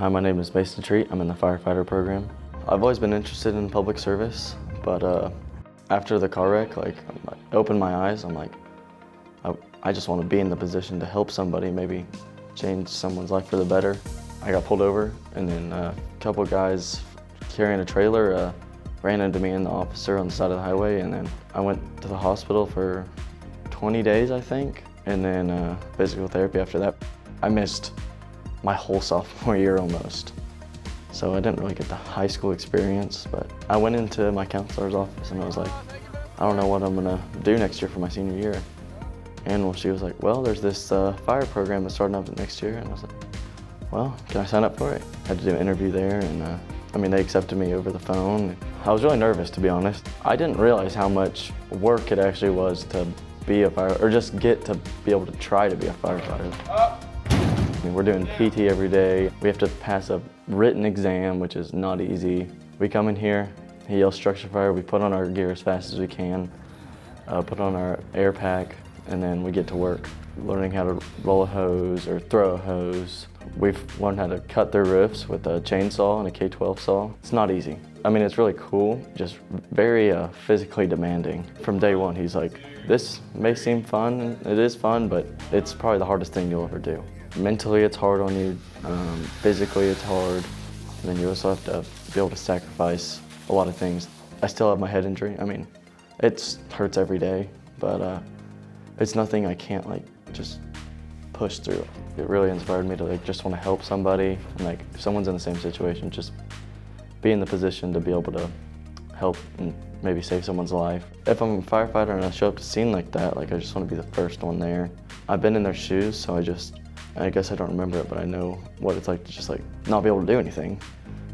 Hi, my name is Mason Treat. I'm in the Firefighter program. I've always been interested in public service, but after the car wreck, I opened my eyes. I'm like, I just want to be in the position to help somebody, maybe change someone's life for the better. I got pulled over, and then a couple guys carrying a trailer ran into me and the officer on the side of the highway, and then I went to the hospital for 20 days, I think, and then physical therapy after that. I missed my whole sophomore year almost. So I didn't really get the high school experience, but I went into my counselor's office and I was like, I don't know what I'm gonna do next year for my senior year. And she was like, well, there's this fire program that's starting up next year. And I was like, well, can I sign up for it? I had to do an interview there, and they accepted me over the phone. I was really nervous, to be honest. I didn't realize how much work it actually was to be a firefighter, or just get to be able to try to be a firefighter. We're doing PT every day. We have to pass a written exam, which is not easy. We come in here, he yells structure fire, we put on our gear as fast as we can, put on our air pack, and then we get to work, learning how to roll a hose or throw a hose. We've learned how to cut their roofs with a chainsaw and a K-12 saw. It's not easy. It's really cool, just very physically demanding. From day one, he's like, this may seem fun, and it is fun, but it's probably the hardest thing you'll ever do. Mentally, it's hard on you. Physically, it's hard. And then you also have to be able to sacrifice a lot of things. I still have my head injury. It hurts every day, but it's nothing I can't just push through. It really inspired me to just want to help somebody. And if someone's in the same situation, just be in the position to be able to help and maybe save someone's life. If I'm a firefighter and I show up to a scene like that, I just want to be the first one there. I've been in their shoes, so I guess I don't remember it, but I know what it's like to just not be able to do anything.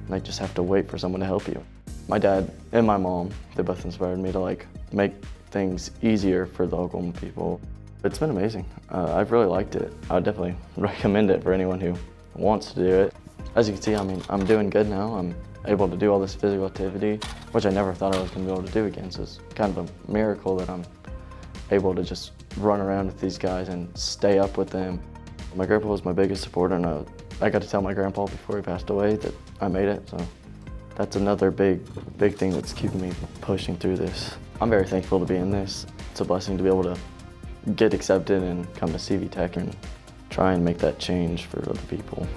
And just have to wait for someone to help you. My dad and my mom, they both inspired me to make things easier for the Oklahoma people. It's been amazing. I've really liked it. I would definitely recommend it for anyone who wants to do it. As you can see, I'm doing good now. I'm able to do all this physical activity, which I never thought I was going to be able to do again. So it's kind of a miracle that I'm able to just run around with these guys and stay up with them. My grandpa was my biggest supporter, and I got to tell my grandpa before he passed away that I made it, so that's another big thing that's keeping me pushing through this. I'm very thankful to be in this. It's a blessing to be able to get accepted and come to CareerTech and try and make that change for other people.